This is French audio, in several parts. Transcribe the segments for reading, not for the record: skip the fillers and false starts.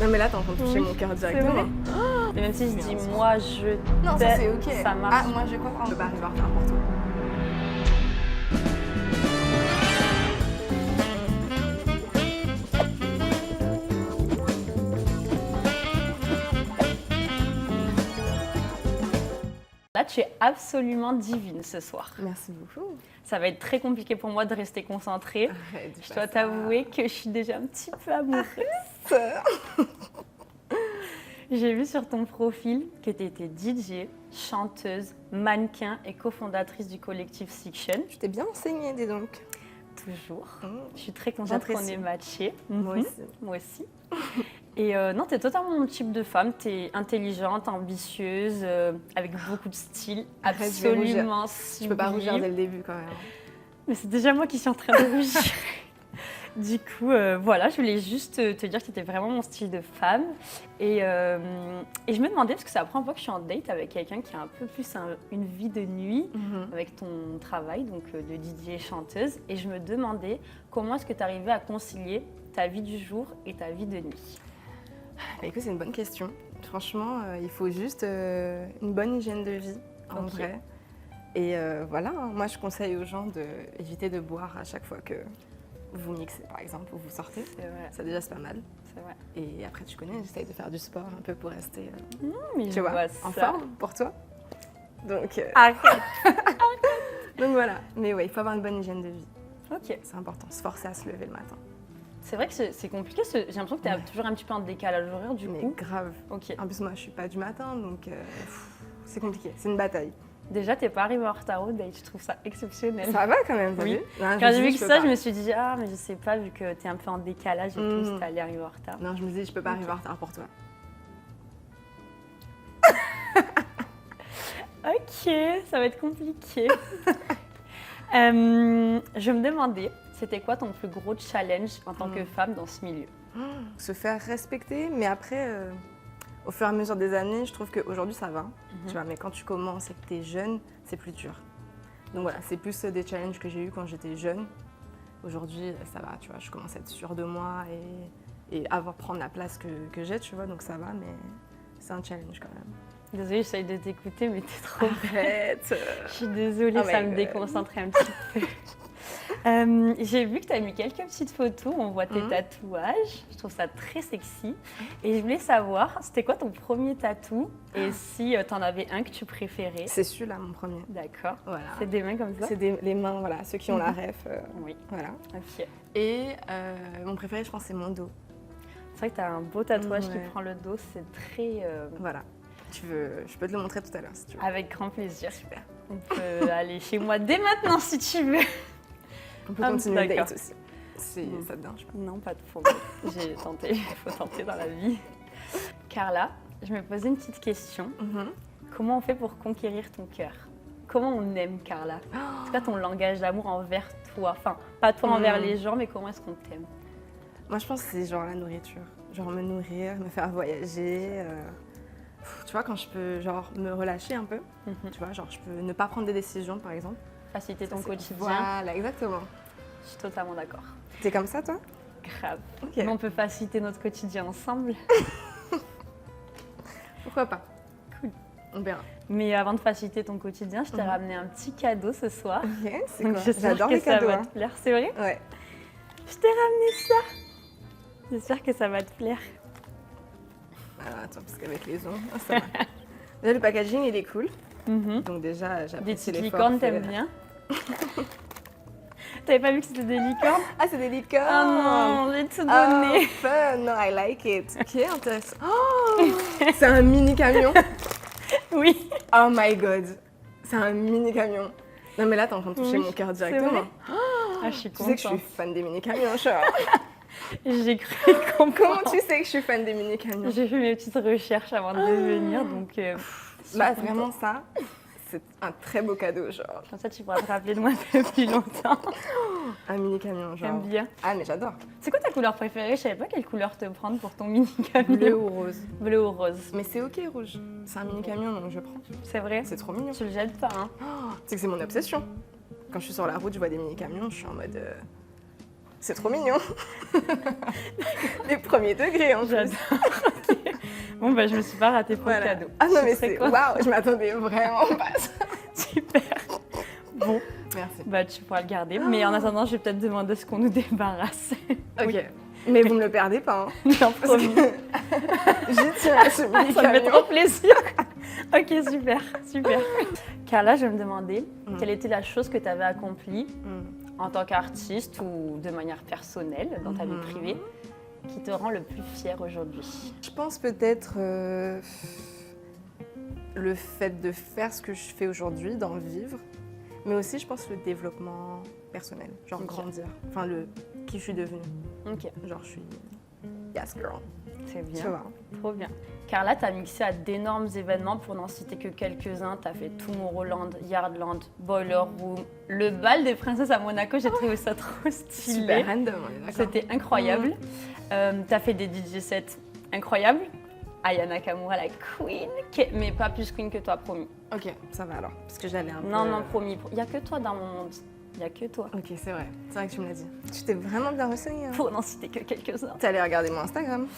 Non mais là t'es en train de toucher mon cœur directement. Mais même si je dis moi je Non, ça t'aime, c'est ok. ça marche. Ah, moi je crois qu'on peut pas arriver en retard pour toi. Là, tu es absolument divine ce soir. Merci beaucoup. Ça va être très compliqué pour moi de rester concentrée. Arrête, Je dois t'avouer que je suis déjà un petit peu amoureuse. J'ai vu sur ton profil que tu étais DJ, chanteuse, mannequin et cofondatrice du collectif Section. Tu t'es bien enseignée, dis donc. Toujours. Je suis très contente qu'on ait matché. Moi aussi. Moi aussi. Et non, tu es totalement mon type de femme. Tu es intelligente, ambitieuse, avec beaucoup de style, Arrête, je vais rougir. absolument Je peux pas rougir sublime. dès le début quand même. Mais c'est déjà moi qui suis en train de rougir. Du coup, voilà, je voulais juste te dire que tu étais vraiment mon style de femme. Et je me demandais, parce que c'est la première fois que je suis en date avec quelqu'un qui a un peu plus une vie de nuit, avec ton travail donc de DJ et chanteuse. Et je me demandais comment est-ce que tu arrivais à concilier ta vie du jour et ta vie de nuit. Bah, écoute, c'est une bonne question. Franchement, il faut juste une bonne hygiène de vie, en vrai. Et voilà, hein, moi je conseille aux gens d'éviter de boire à chaque fois que vous mixez, par exemple, ou vous sortez. C'est vrai. Ça déjà, c'est pas mal. C'est vrai. Et après, tu connais, j'essaye de faire du sport un peu pour rester Mais tu je vois, vois en ça. forme pour toi. Donc, Arrête. donc voilà. Mais ouais, il faut avoir une bonne hygiène de vie. Ok. C'est important, se forcer à se lever le matin. C'est vrai que c'est compliqué. J'ai l'impression que tu es toujours un petit peu en décalage horaire du Mais coup. grave. Ok. En plus, moi, je suis pas du matin, donc c'est compliqué. C'est une bataille. Déjà, t'es pas arrivé en retard au date. Je trouve ça exceptionnel. Ça va quand même, t'as Oui. vu? Non, Quand me j'ai dis, vu je que peux ça, pas. je me suis dit, ah, mais je sais pas, vu que t'es un peu en décalage et tout, si t'allais arriver en retard. Non, je me dis, je peux pas arriver en retard pour toi. Ok, ça va être compliqué. Je me demandais, c'était quoi ton plus gros challenge en tant que femme dans ce milieu? Se faire respecter, mais après, au fur et à mesure des années, je trouve qu'aujourd'hui ça va, tu vois, mais quand tu commences et que tu es jeune, c'est plus dur. Donc voilà, c'est plus des challenges que j'ai eu quand j'étais jeune. Aujourd'hui, ça va, tu vois, je commence à être sûre de moi et prendre la place que j'ai, tu vois, donc ça va, mais c'est un challenge quand même. Désolée, j'essaye de t'écouter, mais t'es trop... Arrête. Je suis désolée, Oh ça my me God. déconcentrait un petit peu. J'ai vu que tu as mis quelques petites photos, on voit tes tatouages, je trouve ça très sexy. Et je voulais savoir, c'était quoi ton premier tatou et si tu en avais un que tu préférais? C'est celui-là mon premier. D'accord. Voilà. C'est des mains comme ça? C'est les mains, voilà, ceux qui ont la ref. Oui. Voilà. Ok. Et mon préféré, je pense, c'est mon dos. C'est vrai que tu as un beau tatouage qui Ouais. prend le dos, c'est très... Voilà. Je peux te le montrer tout à l'heure si tu veux. Avec grand plaisir. Super. On peut aller chez moi dès maintenant si tu veux. On peut Ah, continuer le d'accord. date aussi. Si ça te dérange pas. Non, pas de problème. J'ai tenté, il faut tenter dans la vie. Carla, je me posais une petite question. Comment on fait pour conquérir ton cœur? Comment on aime Carla? C'est quoi ton langage d'amour envers toi? Enfin, pas toi envers les gens, mais comment est-ce qu'on t'aime? Moi, je pense que c'est genre la nourriture. Genre me nourrir, me faire voyager. Tu vois, quand je peux genre me relâcher un peu, tu vois, genre je peux ne pas prendre des décisions, par exemple. Faciliter ton Ça, c'est- quotidien. Voilà, exactement. Je suis totalement d'accord. T'es comme ça, toi? Grave. Ok. Mais on peut faciliter notre quotidien ensemble. Pourquoi pas? Cool. On verra. Mais avant de faciliter ton quotidien, je t'ai ramené un petit cadeau ce soir. Ok, c'est Donc quoi? j'espère J'adore que les ça cadeaux. va Hein. te plaire. C'est vrai? Ouais. Je t'ai ramené ça. J'espère que ça va te plaire. Alors, attends, parce qu'avec les ongles, ça va. Déjà, le packaging, il est cool. Donc déjà, Des j'apprécie petites l'effort. licornes, fait. t'aimes bien? T'avais pas vu que c'était des licornes? Ah, c'est des licornes! Ah non, j'ai tout Oh, donné. fun! No, I like it. Ok, intéressant. Oh, c'est un mini camion. Oui. Oh my god. C'est un mini camion. Non, mais là, t'es en train de toucher Oui, mon cœur c'est directement. vrai. Ah, je suis Tu contente. sais que je suis fan des mini camions, genre. J'ai cru comprendre. Comment tu sais que je suis fan des mini camions? J'ai fait mes petites recherches avant de venir, donc je suis Bah, contente. vraiment, ça, c'est un très beau cadeau, genre. Comme ça, tu pourras te rappeler de moi depuis longtemps. Un mini camion, genre. J'aime bien. Ah, mais j'adore. C'est quoi ta couleur préférée? Je savais pas quelle couleur te prendre pour ton mini camion. Bleu ou rose. Bleu ou rose. Mais c'est ok, rouge. C'est un mini camion, donc je prends. C'est vrai? C'est trop mignon. Tu le jettes pas, hein? Tu sais que c'est mon obsession. Quand je suis sur la route, je vois des mini camions, je suis en mode. C'est trop mignon. Les premiers degrés en plus. J'adore. Ok. Bon, bah, je me suis pas ratée pour le cadeau. Ah non, Je mais serais c'est... contente. Waouh, je m'attendais vraiment pas à ça. Super. Bon, Merci. bah, tu pourras le garder. Mais en attendant, je vais peut-être demander ce qu'on nous débarrasse. Ok. Oui. Mais vous me le perdez pas, hein. Non, Parce promis. que j'y tiens à ce Ça me fait médicament. trop plaisir. Ok, super, super. Carla, je vais me demander quelle était la chose que tu avais accomplie en tant qu'artiste ou de manière personnelle, dans ta vie privée, qui te rend le plus fière aujourd'hui? Je pense peut-être le fait de faire ce que je fais aujourd'hui, d'en vivre, mais aussi je pense le développement personnel, genre Ok. grandir, enfin qui je suis devenue. Ok, Genre je suis yes girl, c'est tu bien, vois. trop bien. Carla, tu as mixé à d'énormes événements, pour n'en citer que quelques-uns. Tu as fait Tomorrowland, Yardland, Boiler Room, le bal des princesses à Monaco, j'ai trouvé ça trop stylé. Super random, on est d'accord. C'était incroyable. Tu as fait des DJ sets incroyables. Aya Nakamura, la queen, mais pas plus queen que toi, promis. Ok, ça va alors, parce que j'allais un peu... Non, non, promis. Il n'y a que toi dans mon monde. Il n'y a que toi. Ok, c'est vrai que tu me l'as dit. Tu t'es vraiment bien renseignée. Hein. Pour n'en citer que quelques-uns. T'es allée regarder mon Instagram,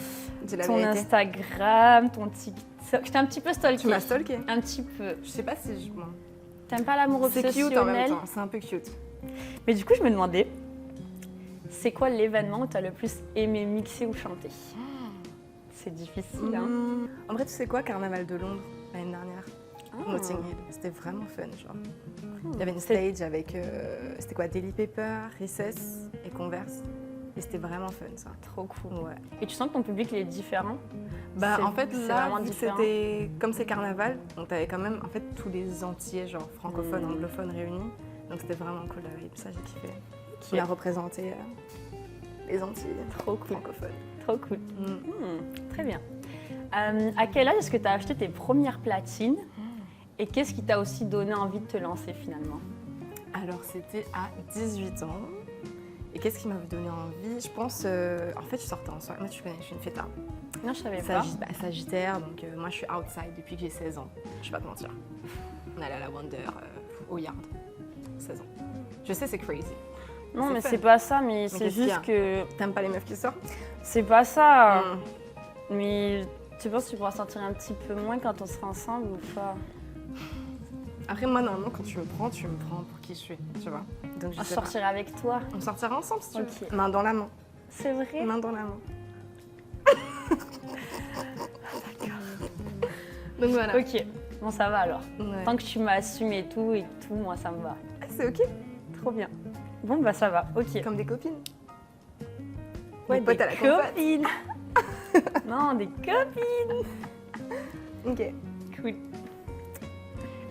dis la Ton vérité. Instagram, ton TikTok. J'étais un petit peu stalké. Tu m'as stalké. Un petit peu. Je sais pas si je... Bon. T'aimes pas l'amour C'est obsessionnel? cute en même temps, c'est un peu cute. Mais du coup, je me demandais, c'est quoi l'événement où tu as le plus aimé mixer ou chanter? C'est difficile, hein? En vrai, tu sais quoi, Carnaval de Londres, l'année dernière, Ah. Notting Hill, c'était vraiment fun, genre. Il y avait une C'est- stage avec, c'était quoi, Daily Paper, Recess et Converse. Et c'était vraiment fun, ça. Trop cool. Ouais. Et tu sens que ton public il est différent? Bah, C'est- en fait, c'est là, vraiment vu que différent. c'était comme c'est Carnaval, donc t'avais quand même, en fait, tous les Antillais, genre francophones, anglophones réunis. Donc c'était vraiment cool, la vibe, ça j'ai kiffé. On a représenté les Antilles Trop cool. francophones. Trop cool. Mm. Très bien. À quel âge est-ce que tu as acheté tes premières platines? Et qu'est-ce qui t'a aussi donné envie de te lancer finalement? Alors, c'était à 18 ans. Et qu'est-ce qui m'avait donné envie? Je pense, en fait, je sortais en soirée. Moi, tu connais, je suis une fêtarde. Non, je savais pas. Sagittaire, donc moi, je suis outside depuis que j'ai 16 ans. Je vais pas te mentir. On allait à la Wonder, au Yard, 16 ans. Je sais, c'est crazy. Non, c'est mais fun. c'est pas ça, mais c'est qu'est-ce qu'il y juste a que. T'aimes pas les meufs qui sortent? C'est pas ça. Mm. Mais tu penses que tu pourras sortir un petit peu moins quand on sera ensemble ou pas? Après, moi, normalement, quand tu me prends pour qui je suis, tu vois. Donc, je On sais pas. sortira avec toi. On sortira ensemble, si tu Ok. veux. Main dans la main. C'est vrai? Main dans la main. Donc voilà. Ok. Bon, ça va alors. Ouais. Tant que tu m'assumes et tout, moi ça me va. Ah, c'est ok, Trop bien. Bon, bah ça va. Ok. comme des copines. Ouais, des potes des à la compote. copines. Non, des copines. Ok. Cool.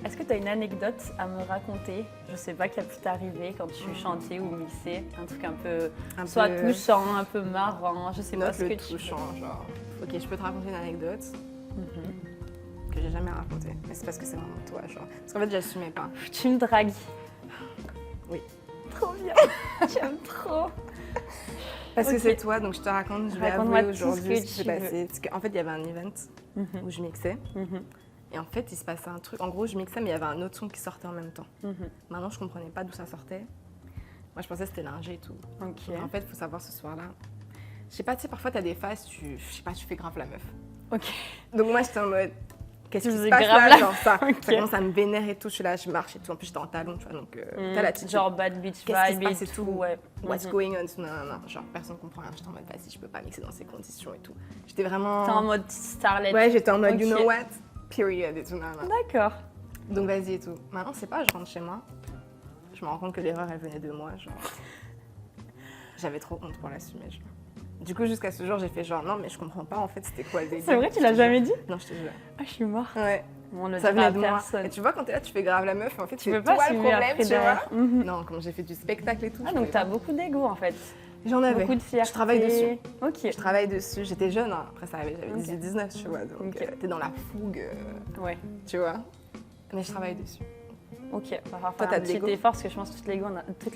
Est-ce que tu as une anecdote à me raconter? Je sais pas, qui a pu t'arriver quand tu chantais ou mixais, un truc un peu soit peu- touchant, un peu marrant, je sais pas Note ce le que tu veux. touchant, genre. Ok, je peux te raconter une anecdote Mhm. que j'ai jamais racontée. Mais c'est parce que c'est vraiment toi, genre. Parce qu'en fait, j'assumais pas. Tu me dragues. Oui. Trop bien. J'aime trop. Parce que Ok. c'est toi, donc je te raconte, je vais Raconte-moi avouer tout ce aujourd'hui que ce qui s'est tu veux. passé. Parce qu'en fait, il y avait un event Mhm. où je mixais. Mhm. Et en fait, il se passait un truc. En gros, je mixais, mais il y avait un autre son qui sortait en même temps. Mhm. Maintenant, je comprenais pas d'où ça sortait. Moi, je pensais que c'était l'ingé et tout. Ok. Mais en fait, il faut savoir ce soir-là. Je sais pas, tu sais, parfois, t'as des phases, je sais pas, tu fais grave la meuf. Ok. Donc, moi, j'étais en mode. Qu'est-ce Tu qui se faisais passe grave là, la- genre ça. Ok. Ça commence à me vénérer et tout. Je suis là, je marche et tout. En plus, j'étais en talon, tu vois. Donc, t'as la petite. Genre bad bitch Qu'est-ce qui se vibe passe et et tout, tout ouais. What's Mhm. going on? Non, non, non. Genre, personne comprend rien. J'étais en mode, vas-y, je peux pas mixer dans ces conditions et tout. J'étais vraiment. T'es en mode starlet. Ouais, j'étais en mode, you Ok. know what? Period et tout. Non, non. D'accord. Donc, vas-y et tout. Maintenant, c'est pas, je rentre chez moi. Je me rends compte que l'erreur, elle venait de moi. Genre, j'avais trop honte pour l'assumer. Genre. Du coup, jusqu'à ce jour, j'ai fait genre, non, mais je comprends pas en fait, c'était quoi le délire. C'est vrai, tu Je l'as te jamais jure. dit? Non, je te jure. Ah, je suis morte. Ouais, On le ça dira à venait de moi. personne. Et tu vois, quand t'es là, tu fais grave la meuf, en fait, Tu c'est peux pas toi le assumer problème, après tu vois. derrière. Mhm. Non, quand j'ai fait du spectacle et tout. Ah, je donc pouvais t'as pas. beaucoup d'ego en fait. J'en avais. Beaucoup de fierté. Je travaille dessus. Ok. Je travaille dessus. J'étais jeune, hein. Après, ça avait, j'avais Ok. 18-19, tu vois. Donc, Ok. t'es dans la fougue, Ouais. tu vois. Mais je travaille dessus. Ok. On va Toi, faire t'as un de petit l'ego effort parce que je pense que toutes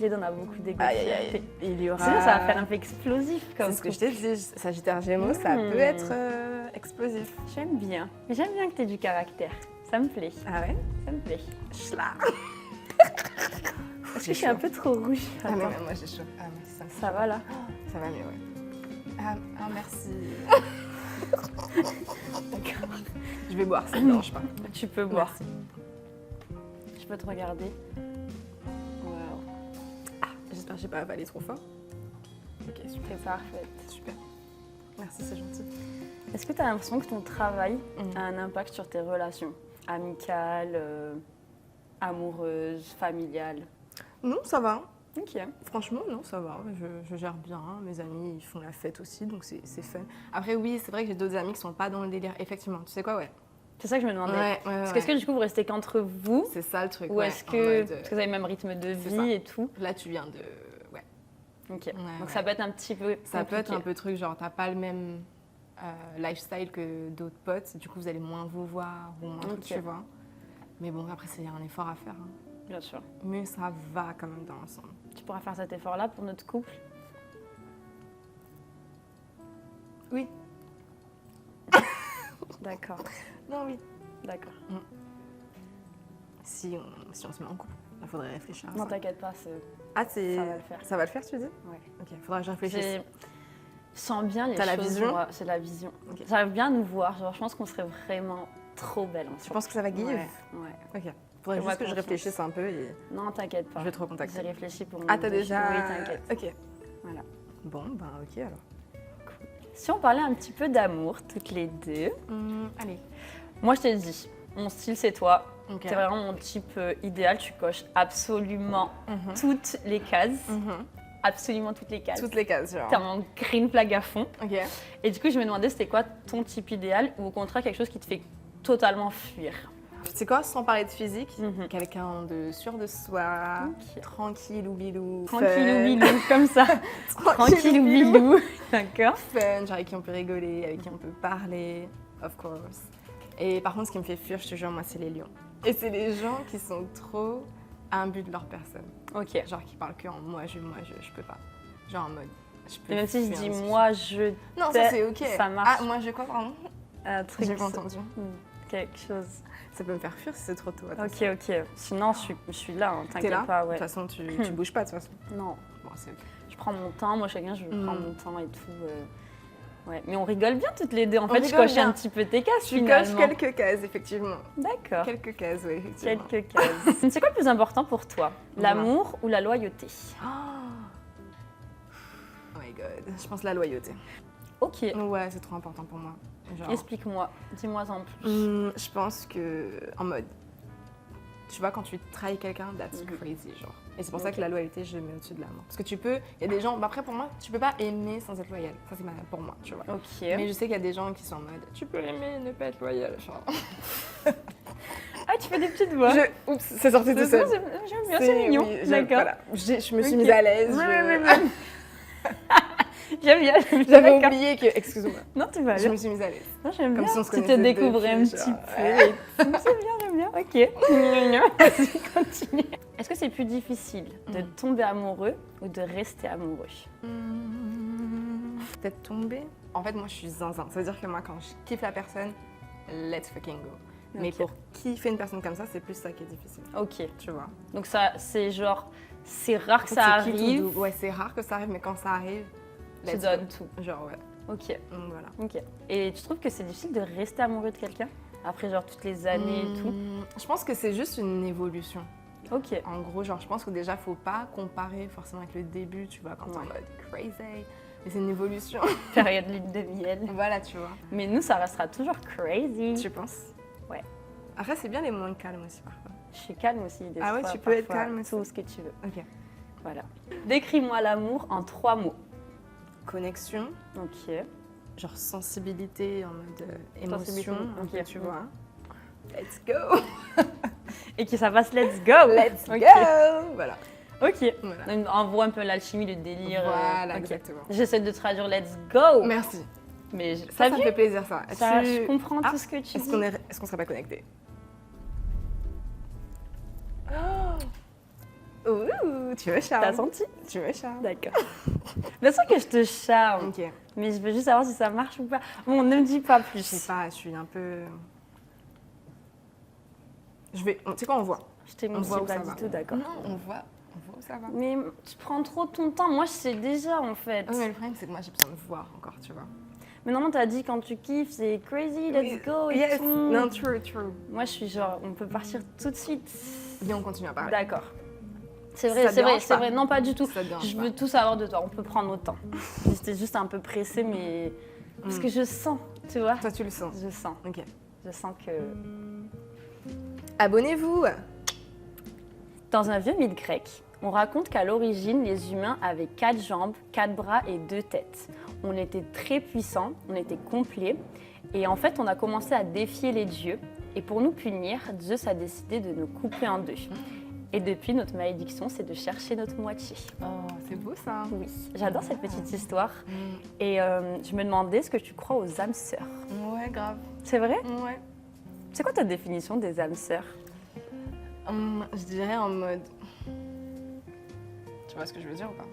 les deux on a beaucoup d'ego. Aïe, aïe, aïe. Il y aura. Sinon, ça va faire un peu explosif comme C'est ce que je couple. t'ai dit. Sagittaire Gémeaux, ça Mhm. peut être explosif. J'aime bien. Mais j'aime bien que t'aies du caractère. Ça me plaît. Ah ouais? Ça me plaît. Schla. Est-ce que je suis un peu trop rouge? Ah mais Attends. moi j'ai chaud. Ah merci, ça me Ça va là? Ça va mieux, ouais. Ah merci. D'accord. Je vais boire, ça ne dérange pas. Tu peux boire. Merci. Je peux te regarder. Wow. J'espère que j'ai pas avalé trop fort. Ok, super. C'est parfait. Super. Merci, c'est gentil. Est-ce que tu as l'impression que ton travail Mhm. a un impact sur tes relations amicales, amoureuses, familiales? Non, ça va. Ok. Franchement, non, ça va. Je gère bien. Mes amis, ils font la fête aussi, donc c'est fun. Après, oui, c'est vrai que j'ai d'autres amis qui sont pas dans le délire. Effectivement, tu sais quoi, ouais. C'est ça que je me demandais. Ouais. Parce qu'est-ce que du coup vous restez qu'entre vous? C'est ça le truc. Ou ouais, est-ce en que. mode, Parce que vous avez le même rythme de c'est vie ça. et tout. Là, tu viens de. Ouais. Ok. Ouais, Donc ouais. ça peut être un petit peu. Ça peut être compliqué. un peu truc, genre, t'as pas le même lifestyle que d'autres potes. Du coup, vous allez moins vous voir ou moins, Ok. tu vois. Mais bon, après, c'est un effort à faire. Hein. Bien sûr. Mais ça va quand même dans l'ensemble. Tu pourras faire cet effort-là pour notre couple? Oui. D'accord. Non, oui. D'accord. Si on se met en couple, il faudrait réfléchir à Non, ça. t'inquiète pas, Ah, c'est... ça va le faire. Ça va le faire, tu dis? Ouais. Ok, faudra que je réfléchisse. Je sens bien les T'as choses. la vision? moi. C'est la vision. Ok. J'arrive bien à nous voir. Genre, je pense qu'on serait vraiment trop belles ensemble. Tu penses que ça va give? Ouais. Ok. Faudrait Fais-moi juste que je confiance. réfléchisse un peu et Non, t'inquiète pas. je vais te J'ai recontacter. réfléchi pour Ah, nous t'as deux. déjà... Oui, t'inquiète. Ok. Voilà. Bon, ben ok alors. Si on parlait un petit peu d'amour, toutes les deux. Allez. Moi, je t'ai dit, mon style, c'est toi. Ok. T'es vraiment mon type idéal. Tu coches absolument Mhm. toutes les cases. Mhm. Absolument toutes les cases. Toutes les cases, genre. T'es en green flag à fond. Ok. Et du coup, je me demandais, c'était quoi ton type idéal ou au contraire quelque chose qui te fait totalement fuir? Tu sais quoi, sans parler de physique, Mhm. quelqu'un de sûr de soi, Ok. tranquille ou bilou. Tranquille ou fun. bilou, comme ça. Tranquille ou bilou. D'accord. Fun, genre avec qui on peut rigoler, avec qui on peut parler, of course. Et par contre, ce qui me fait fuir, je te jure, moi, c'est les lions. Et c'est les gens qui sont trop imbus de leur personne. Ok. Genre qui parlent que en moi, je peux pas. Genre en mode, je peux Et même si je fuir dis un sujet. moi, je. Non, t'ai- ça c'est ok. ça marche. Ah, moi, je quoi, pardon? Un truc. J'ai pas entendu. Quelque chose. Ça peut me faire fuir si c'est trop tôt. Ok, ok. Sinon, je suis là, hein, T'es t'inquiète là? pas, De ouais. toute façon, tu bouges pas, de toute façon. Non, Bon, c'est ok. je prends mon temps. Moi, chacun, je Mm. prends mon temps et tout. Ouais. Mais on rigole bien toutes les deux. En On fait, je rigole coche bien. un petit peu tes cases Tu finalement. coches quelques cases, effectivement. D'accord. Quelques cases, oui, effectivement. Quelques cases. C'est quoi le plus important pour toi? L'amour ou la loyauté? Oh my god, je pense la loyauté. Ok. Ouais, c'est trop important pour moi. Genre, Explique-moi. Dis-moi en plus. je pense que, en mode, tu vois, quand tu trahis quelqu'un, that's Mhm. crazy, genre. Et c'est pour ça Ok. que la loyauté, je le mets au-dessus de l'amour. Parce que tu peux, il y a des gens, bah après pour moi, tu peux pas aimer sans être loyal. Ça c'est pour moi, tu vois. Ok. Mais je sais qu'il y a des gens qui sont en mode, tu peux aimer et ne pas être loyal, genre. Ah, tu fais des petites voix. Oups, c'est sorti tout seul. J'aime bien, c'est mignon. oui, D'accord. voilà. Je me suis Ok. mise à l'aise. Ouais, je- ouais, ouais. J'aime bien. J'avais D'accord. oublié que, excuse-moi, Non, tu vas je bien. me suis mise à l'aise. Non, j'aime Comme bien. si on se Tu te connaissait découvrais un depuis, petit genre, peu. ouais. C'est bien, j'aime bien. Ok. Vas-y, continue. Est-ce que c'est plus difficile de tomber amoureux ou de rester amoureux? Peut-être tomber. En fait, moi, je suis zinzin. Ça veut dire que moi, quand je kiffe la personne, let's fucking go. Mais Ok. pour kiffer une personne comme ça, c'est plus ça qui est difficile. Ok. Tu vois. Donc ça, c'est genre, c'est rare que En fait, ça c'est qui tout arrive. doux. Ouais, c'est rare que ça arrive, mais quand ça arrive, Tu let's donnes go. tout. Genre, ouais. Ok. Donc, voilà. Ok. Et tu trouves que c'est difficile de rester amoureux de quelqu'un après genre toutes les années et tout? Je pense que c'est juste une évolution. Ok. En gros, genre, je pense que déjà, faut pas comparer forcément avec le début, tu vois, quand t'es en Ouais. mode crazy. Mais c'est une évolution. Période lune de miel. Voilà, tu vois. Mais nous, ça restera toujours crazy. Tu penses? Ouais. Après, c'est bien les moments calmes aussi, parfois. Je suis calme aussi. Des Ah ouais, fois, tu peux être parfois, calme aussi. Tout ce que tu veux. Ok. Voilà. Décris-moi l'amour en 3 mots. Connexion. Ok. Genre sensibilité en mode émotion, Sensibilité, un peu, ok. tu vois. Let's go! Et que ça passe let's go! Let's Ok. go! Voilà. Ok. Voilà. Donc, on voit un peu l'alchimie, le délire. Voilà, ok. exactement. J'essaie de traduire let's go. Merci. Mais Ça t'as me vu? fait plaisir, ça. Ça, Tu- je comprends Ah, tout ce que tu Est-ce dis. qu'on serait pas connectés? Ouh, tu me T'as charmes. senti? Tu me charmes. D'accord. Bien sûr que je te charme, Ok. mais je veux juste savoir si ça marche ou pas. Bon, ne me dis pas plus. Je sais pas, je suis un peu... Tu sais quoi, on voit. Je t'ai On menti voit où pas ça du va. tout, d'accord. Non, on voit faut, ça va. Mais tu prends trop ton temps. Moi, je sais déjà, en fait. Ouais, mais le problème, c'est que moi, j'ai besoin de voir encore, tu vois. Mais non, t'as dit quand tu kiffes, c'est crazy, let's go et Yes, tout. non, true. Moi, je suis genre, on peut partir tout de suite. Viens, on continue à parler. D'accord. C'est Ça vrai, te c'est vrai, dérange c'est pas? vrai. Non, pas du tout. Ça te dérange Je pas? veux tout savoir de toi. On peut prendre notre temps. J'étais juste un peu pressée, mais parce que je sens, tu vois. Toi, tu le sens. Je sens. Ok. Je sens que Abonnez-vous. dans un vieux mythe grec, on raconte qu'à l'origine, les humains avaient 4 jambes, 4 bras et 2 têtes. On était très puissants, on était complets. Et en fait, on a commencé à défier les dieux. Et pour nous punir, Zeus a décidé de nous couper en deux. Et depuis, notre malédiction, c'est de chercher notre moitié. Oh, c'est beau ça. Oui, j'adore cette petite histoire. Et je me demandais, est-ce que tu crois aux âmes sœurs? Ouais, grave. C'est vrai? Ouais. C'est quoi ta définition des âmes sœurs? Je dirais en mode. Tu vois ce que je veux dire ou pas?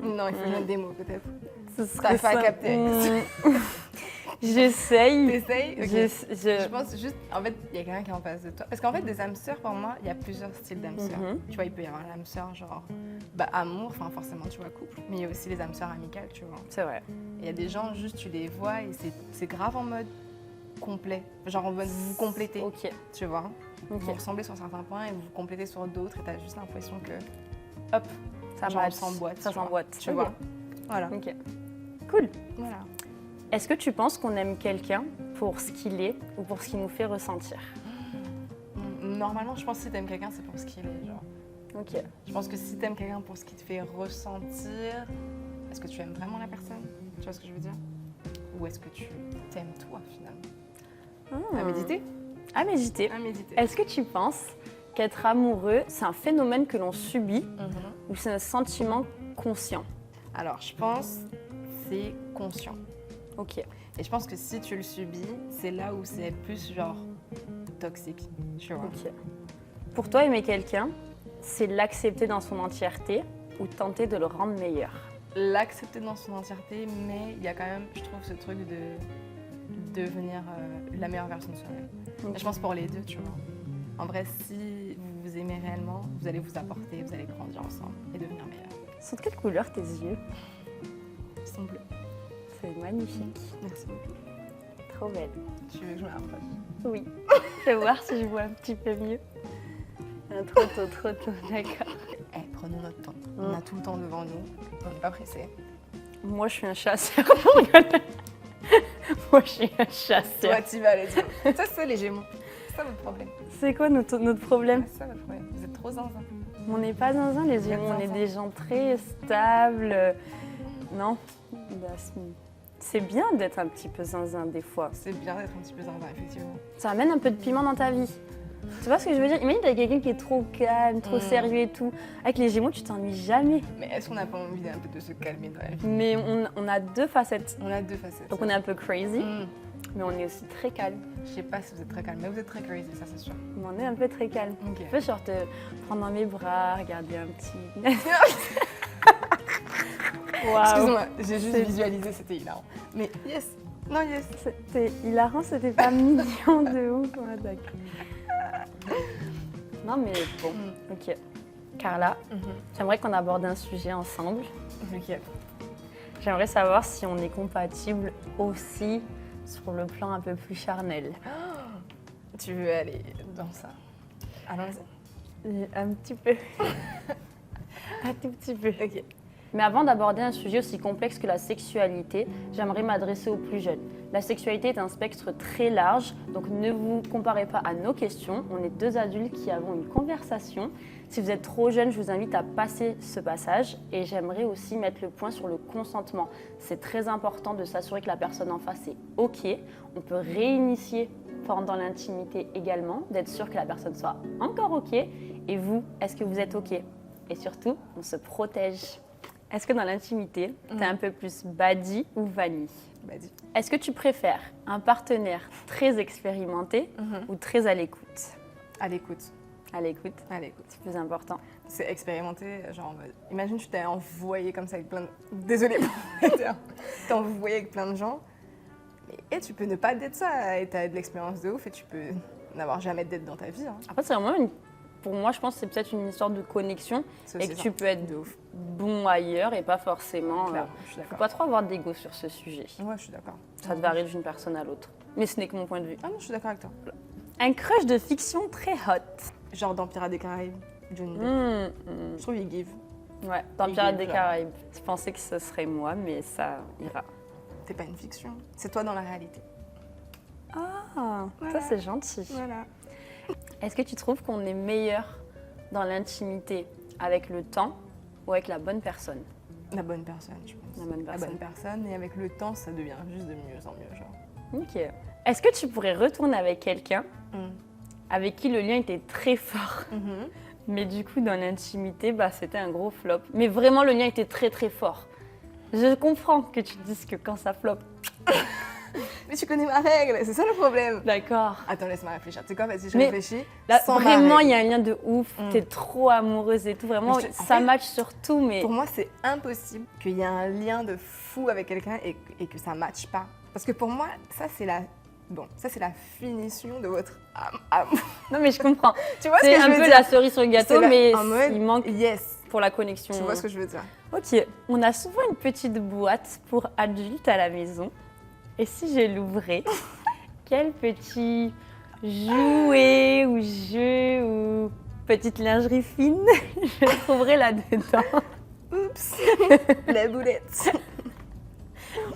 Non, il faut que je mette des mots peut-être. Ce T'as pas capté. J'essaye. T'essayes? Ok. Je- Je pense juste, en fait, il y a quelqu'un qui est en face de toi. Parce qu'en fait, des âmes sœurs, pour moi, il y a plusieurs styles d'âmes sœurs. Tu vois, il peut y avoir l'âme sœur, genre, amour, enfin, forcément, tu vois, couple. Mais il y a aussi les âmes sœurs amicales, tu vois. C'est vrai. Il y a des gens, juste, tu les vois et c'est grave en mode complet. Genre, en mode vous complétez, Ok. tu vois. Ok. Vous ressemblez sur certains points et vous vous complétez sur d'autres et t'as juste l'impression que, hop, Ça genre, match. on s'emboîte. Ça tu vois. s'emboîte. Tu Ok. vois. Voilà. Ok. Cool. Voilà. Est-ce que tu penses qu'on aime quelqu'un pour ce qu'il est ou pour ce qu'il nous fait ressentir? Normalement, je pense que si t'aimes quelqu'un, c'est pour ce qu'il est, genre. Ok. Je pense que si t'aimes quelqu'un pour ce qui te fait ressentir, est-ce que tu aimes vraiment la personne? Tu vois ce que je veux dire? Ou est-ce que tu t'aimes toi, finalement? À méditer? À méditer. À méditer. Est-ce que tu penses qu'être amoureux, c'est un phénomène que l'on subit ou c'est un sentiment conscient? Alors, je pense que c'est conscient. Ok. Et je pense que si tu le subis, c'est là où c'est plus, genre, toxique, tu vois. Ok. Pour toi, aimer quelqu'un, c'est l'accepter dans son entièreté ou tenter de le rendre meilleur? L'accepter dans son entièreté, mais il y a quand même, je trouve, ce truc de devenir la meilleure version de soi-même. Ok. Et je pense pour les deux, tu vois. En vrai, si vous vous aimez réellement, vous allez vous apporter, vous allez grandir ensemble et devenir meilleur. Sont de quelle couleur tes yeux? Ils sont bleus. C'est magnifique. Merci beaucoup. Trop belle. Tu veux que je me rapproche? Oui. Fais voir si je vois un petit peu mieux. Ah, trop tôt, d'accord. Eh, prenons notre temps. On a tout le temps devant nous. On n'est pas pressé. Moi, je suis un chasseur. Moi, je suis un chasseur. Toi, tu vas, let's go. Ça, c'est les Gémeaux. C'est ça votre problème. C'est quoi notre problème? C'est ça votre problème. Vous êtes trop zinzin. On n'est pas zinzin, les Vous êtes Gémeaux. On est zinzin. des gens très stables. Non. Bah, c'est bien d'être un petit peu zinzin des fois. C'est bien d'être un petit peu zinzin, effectivement. Ça amène un peu de piment dans ta vie. Tu vois ce que je veux dire? Imagine, t'as quelqu'un qui est trop calme, trop sérieux et tout. Avec les Gémeaux, tu t'ennuies jamais. Mais est-ce qu'on n'a pas envie un peu de se calmer dans la vie? Mais on a deux facettes. On a deux facettes. Donc on est un peu crazy, Mm. mais on est aussi très calme. Je sais pas si vous êtes très calme, mais vous êtes très crazy, ça c'est sûr. Mais on est un peu très calme. Ok. Je peux genre te prendre dans mes bras, regarder un petit... Waouh. Excuse-moi, j'ai juste C'est- visualisé, c'était hilarant. Mais yes, non yes. C'était hilarant, c'était pas mignon de ouf. Ouais, d'accord. Non mais bon, ok. Carla, j'aimerais qu'on aborde un sujet ensemble. Ok. J'aimerais savoir si on est compatible aussi sur le plan un peu plus charnel. Tu veux aller dans ça? Allons-y. Un petit peu. Un tout petit peu. Ok. Mais avant d'aborder un sujet aussi complexe que la sexualité, j'aimerais m'adresser aux plus jeunes. La sexualité est un spectre très large, donc ne vous comparez pas à nos questions. On est deux adultes qui avons une conversation. Si vous êtes trop jeune, je vous invite à passer ce passage. Et j'aimerais aussi mettre le point sur le consentement. C'est très important de s'assurer que la personne en face est OK. On peut réinitier pendant l'intimité également, d'être sûr que la personne soit encore OK. Et vous, est-ce que vous êtes OK? Et surtout, on se protège. Est-ce que dans l'intimité, tu es un peu plus badi ou vanille? Vas-y. Est-ce que tu préfères un partenaire très expérimenté ou très à l'écoute? À l'écoute. À l'écoute, À l'écoute. c'est plus important. C'est expérimenté, genre en mode. Imagine, tu t'es envoyé comme ça avec plein de. Désolée pour le terme. T'es envoyé avec plein de gens. Et tu peux ne pas d'être ça. Et t'as de l'expérience de ouf et tu peux n'avoir jamais d'être dans ta vie. Hein. Après, c'est vraiment une pour moi, je pense que c'est peut-être une histoire de connexion C'est et aussi que ça. tu peux être De ouf. bon ailleurs et pas forcément. Clairement, je suis Faut d'accord. pas trop avoir d'ego sur ce sujet. Ouais, je suis d'accord. Ça te varie d'une personne à l'autre. Mais ce n'est que mon point de vue. Ah non, je suis d'accord avec toi. Un crush de fiction très hot. Genre dans Pirates des Caraïbes, Johnny Depp. Je trouve il give. Ouais, dans Il Pirates est des genre. Caraïbes. Je pensais que ce serait moi, mais ça ira. C'est pas une fiction, c'est toi dans la réalité. Ah, Voilà. ça c'est gentil. Voilà. Est-ce que tu trouves qu'on est meilleur dans l'intimité avec le temps ou avec la bonne personne? La bonne personne, je pense. La bonne La personne. bonne personne, et avec le temps, ça devient juste de mieux en mieux, genre. Ok. Est-ce que tu pourrais retourner avec quelqu'un Mm. avec qui le lien était très fort, Mhm. mais du coup dans l'intimité, bah, c'était un gros flop. Mais vraiment le lien était très très fort. Je comprends que tu dises que quand ça flop. Mais tu connais ma règle, c'est ça le problème. D'accord. Attends, laisse-moi réfléchir. Tu sais quoi, vas-y, je Mais réfléchis. Là, sans ma vraiment, règle. il y a un lien de ouf. Mm. T'es trop amoureuse et tout. Vraiment, Mais en ça fait, match sur tout, mais Pour moi, c'est impossible qu'il y ait un lien de fou avec quelqu'un et que ça ne matche pas. Parce que pour moi, ça, c'est la... Bon, ça, c'est la finition de votre amour. non, mais je comprends. Tu vois ce C'est que je un veux peu dire? la cerise sur le gâteau, C'est la- mais en mode, il manque yes. pour la connexion. Tu vois ce que je veux dire? Ok, on a souvent une petite boîte pour adultes à la maison. Et si je l'ouvrais, quel petit jouet ou jeu ou petite lingerie fine je trouverais là-dedans? Oups, la boulette.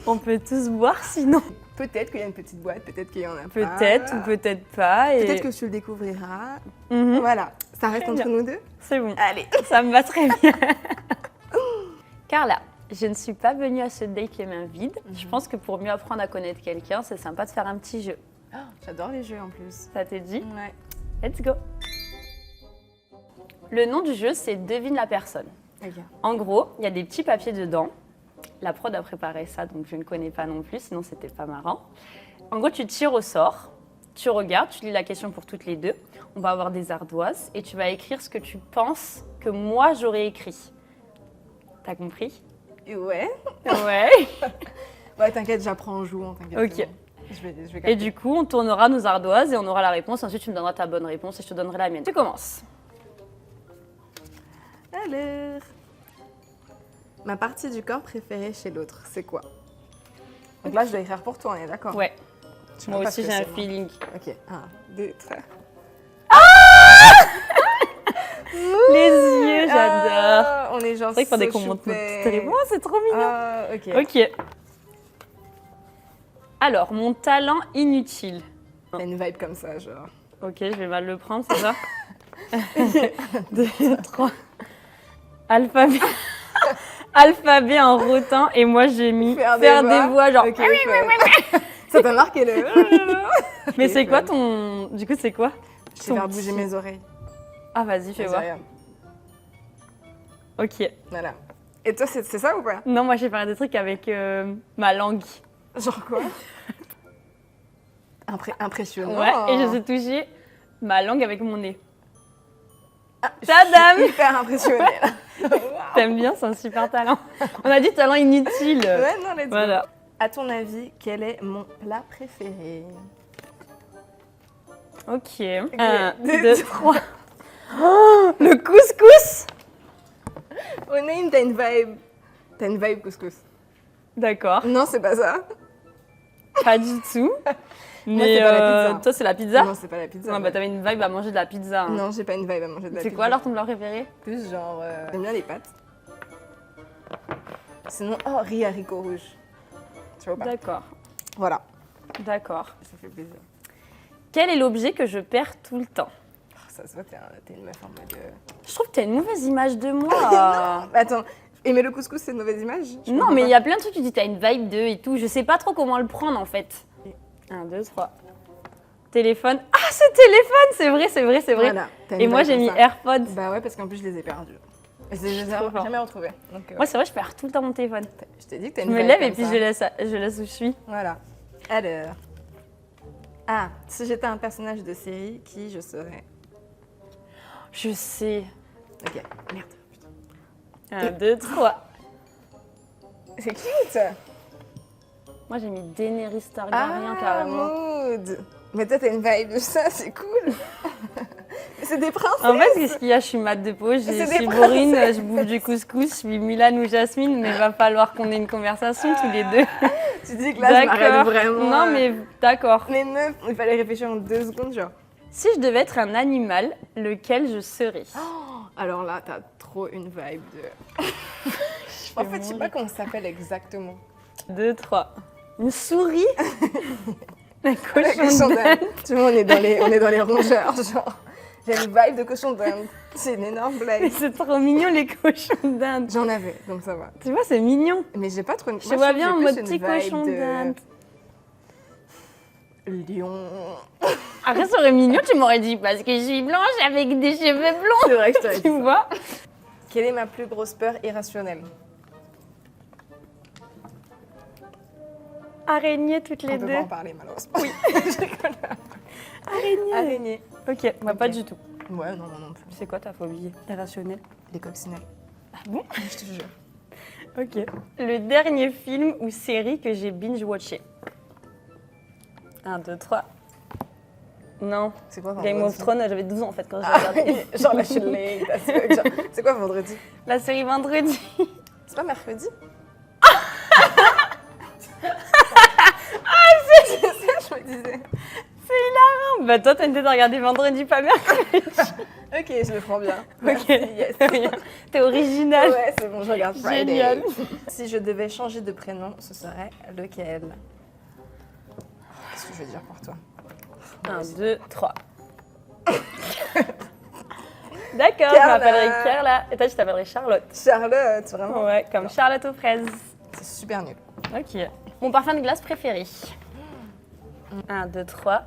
On peut tous boire sinon. Peut-être qu'il y a une petite boîte, peut-être qu'il y en a pas. Peut-être ou peut-être pas. Et... Peut-être que tu le découvriras. Mhm, Voilà, ça reste Très entre bien. nous deux. c'est bon, Allez. ça me va très bien. Carla, je ne suis pas venue à ce date les mains vides. Je pense que pour mieux apprendre à connaître quelqu'un, c'est sympa de faire un petit jeu. Oh, j'adore les jeux en plus. Ça te dit? Ouais. Let's go. Le nom du jeu, c'est Devine la personne. Ok. En gros, il y a des petits papiers dedans. La prod a préparé ça, donc je ne connais pas non plus, sinon c'était pas marrant. En gros, tu tires au sort, tu regardes, tu lis la question pour toutes les deux. On va avoir des ardoises et tu vas écrire ce que tu penses que moi j'aurais écrit. T'as compris? Et ouais. Ouais. Ouais, t'inquiète, j'apprends en jouant, t'inquiète. Ok. c'est bon. Je vais Et capter. du coup, on tournera nos ardoises et on aura la réponse. Ensuite, tu me donneras ta bonne réponse et je te donnerai la mienne. Tu commences. Alors, ma partie du corps préférée chez l'autre, c'est quoi? Donc là, je dois écrire pour toi, on est d'accord? Ouais. Je sais Moi même pas aussi, ce que j'ai un c'est, moi. feeling. Ok, 1, 2, 3. Les yeux, j'adore. Ah, on est genre. C'est vrai qu'il faut des so commentaires. choupés. C'est vraiment, c'est trop mignon. Ah, ok. Ok. Alors, mon talent inutile. T'as une vibe comme ça, genre. Ok, je vais mal le prendre, c'est ça 2, 3. Alphabet. Alphabet en rotant et moi j'ai mis faire des voix genre. Ok, chouette. Ça t'a marqué le. Mais Ok, c'est quoi chouette. ton. Du coup, c'est quoi Je vais ton faire bouger petit- mes oreilles. Ah, vas-y, fais Vas-y, voir. regarde. Ok. Voilà. Et toi, c'est ça ou pas? Non, moi j'ai fait des trucs avec ma langue. Genre quoi? Impressionnant. Ouais, et je suis touchée ma langue avec mon nez. Ah, je Tadam! suis hyper impressionnée. là. T'aimes bien, c'est un super talent. On a dit talent inutile. Ouais, non, let's go. Voilà. À ton avis, quel est mon plat préféré? Ok. Ok, 1, deux, 2, 3. Oh, le couscous! Onaim, t'as une vibe. T'as une vibe couscous. D'accord, Non, c'est pas ça. pas du tout. Moi, Mais c'est pas la pizza. toi, c'est la pizza? Non, c'est pas la pizza. Non, bah t'avais une vibe à manger de la pizza. hein. Non, j'ai pas une vibe à manger de la C'est pizza. quoi alors ton plat préféré? Plus genre, j'aime bien les pâtes. Sinon, oh, riz haricots rouges. Tu vois ou pas? D'accord, Voilà, d'accord. ça fait plaisir. Quel est l'objet que je perds tout le temps? Oh, ça se voit, t'es une meuf en mode... Je trouve que t'as une mauvaise image de moi. Bah, attends, aimer le couscous, c'est une mauvaise image? Je Non, comprends mais pas. il y a plein de trucs, tu dis t'as une vibe de et tout. Je sais pas trop comment le prendre en fait. 1, 2, 3. Téléphone. Ah, ce téléphone, c'est vrai, c'est vrai, c'est vrai. Voilà, t'as une Et moi vibe j'ai comme mis ça. AirPods. Bah ouais, parce qu'en plus, je les ai perdus. Et je les ai trop fort. jamais retrouvés. Donc, Moi, c'est vrai, je perds tout le temps mon téléphone. je t'ai dit que t'as Je une me vibe lève comme et puis ça. je laisse où je suis. Voilà. Alors... Ah, si j'étais un personnage de série, qui je serais? Je sais. Ok, merde. 1, 2, 3. C'est cute! Moi j'ai mis Daenerys Targaryen carrément. Maud! Mais toi, t'as une vibe de ça, c'est cool! c'est des princesses. En fait, qu'est-ce qu'il y a? Je suis mat de peau, je C'est des suis bourrine, je bouffe du couscous, je suis Milan ou Jasmine, mais va falloir qu'on ait une conversation tous les deux. Tu dis que là, je m'arrête vraiment. Non, mais d'accord. Mais meuf, il fallait réfléchir en 2 secondes, genre. Si je devais être un animal, lequel je serais? Alors là, t'as trop une vibe de... En fait, je sais pas comment ça s'appelle exactement. 2, 3. Une souris? Un La cochon cochon d'Inde. d'Inde. Tu vois, on est dans les rongeurs, genre. J'ai une vibe de cochon d'Inde. C'est une énorme blague. C'est trop mignon les cochons d'Inde. J'en avais, donc ça va. Tu vois, c'est mignon. Mais j'ai pas trop une... Je vois bien en mode petit cochon d'Inde. Lion. Après, ça aurait mignon, tu m'aurais dit parce que je suis blanche avec des cheveux blonds. C'est vrai que je t'aurais dit Tu ça. vois? Quelle est ma plus grosse peur irrationnelle? Araignées toutes les On peut deux. pas en parler, malheureusement. Oui. Araignées. Araignée. Ok, moi pas Ok. du tout. Ouais, non, moi non plus. C'est quoi ta phobie irrationnelle? Les coccinelles. Ah bon? Je te jure. Ok. Le dernier film ou série que j'ai binge-watché. 1, 2, 3. Non. C'est quoi Game of vendredi? Thrones, j'avais 12 ans en fait quand j'ai Ah, regardé. genre là, je suis late. as fuck, genre. C'est quoi vendredi? La série vendredi. C'est pas mercredi? C'est ça, je me disais. C'est hilarant. Bah toi, t'as une tête à regarder vendredi, pas mercredi. Ok, je le prends bien. Ok. Merci, yes. T'es original. Ouais, c'est bon, je regarde Friday. Génial. Si je devais changer de prénom, ce serait lequel? Qu'est-ce que je veux dire pour toi? 1, 2, 3. D'accord, je Carla. m'appellerai Carla. Et toi, tu t'appellerais Charlotte. Charlotte, vraiment. Ouais, comme Charlotte aux fraises. C'est super nul. Ok. Mon parfum de glace préféré. 1, 2, 3.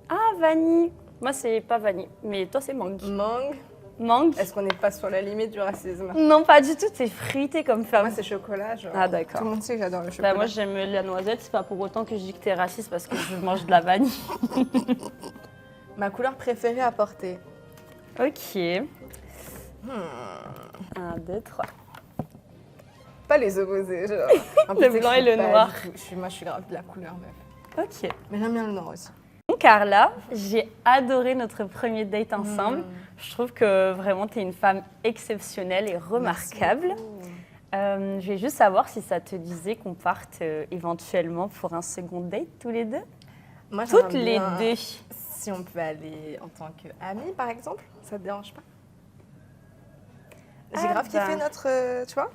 Ah, vanille. Moi, c'est pas vanille, mais toi, c'est mangue. Mangue. Mangue? Est-ce qu'on n'est pas sur la limite du racisme? Non, pas du tout. C'est fruité comme femme. Moi, c'est chocolat. Genre. Ah, d'accord. Tout le monde sait que j'adore le chocolat. Bah, moi, j'aime la noisette. C'est pas pour autant que je dis que t'es raciste parce que je mange de la vanille. Ma couleur préférée à porter. Ok. 1, 2, 3. Pas les opposés, genre. En Le plus, blanc je et suis le pas noir. du tout- Moi, je suis grave de la couleur, meuf. Ok. Mais j'aime bien le noir aussi. Donc, Carla, j'ai adoré notre premier date ensemble. Je trouve que vraiment, tu es une femme exceptionnelle et remarquable. Merci beaucoup. Je vais juste savoir si ça te disait qu'on parte éventuellement pour un second date tous les deux. Moi, Toutes j'aimerais les bien- deux. Si on peut aller en tant qu'amis, par exemple, ça te dérange pas? J'ai Ah grave bah. kiffé notre... tu vois?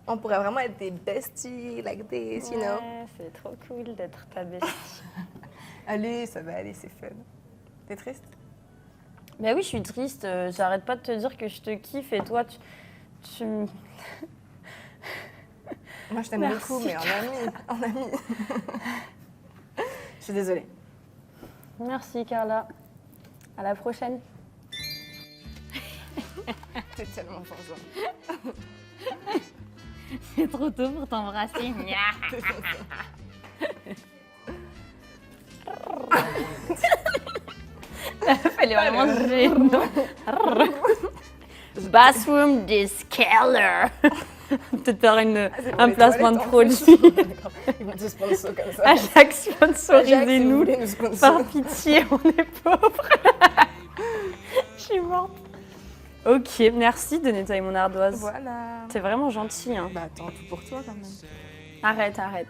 On pourrait vraiment être des besties, like this, you know? Ouais, c'est trop cool d'être ta bestie. Allez, ça va aller, c'est fun. T'es triste? Ben oui, je suis triste. J'arrête pas de te dire que je te kiffe et toi, tu... Moi, je t'aime Merci, beaucoup, mais en ami. En ami. Je suis désolée. Merci Carla. À la prochaine. T'es tellement pour ça. C'est trop tôt pour t'embrasser. Elle est vraiment gênante. Bathroom Discaler. Peut-être faire un placement de produit. Ils vont tous prendre ça comme ça. Ajax, sponsorisez-nous. Par Par pitié, on est pauvres. Je suis morte. Ok, merci de nettoyer mon ardoise. Voilà. C'est vraiment gentil. Hein. Bah attends, tout pour toi quand même. Arrête, arrête.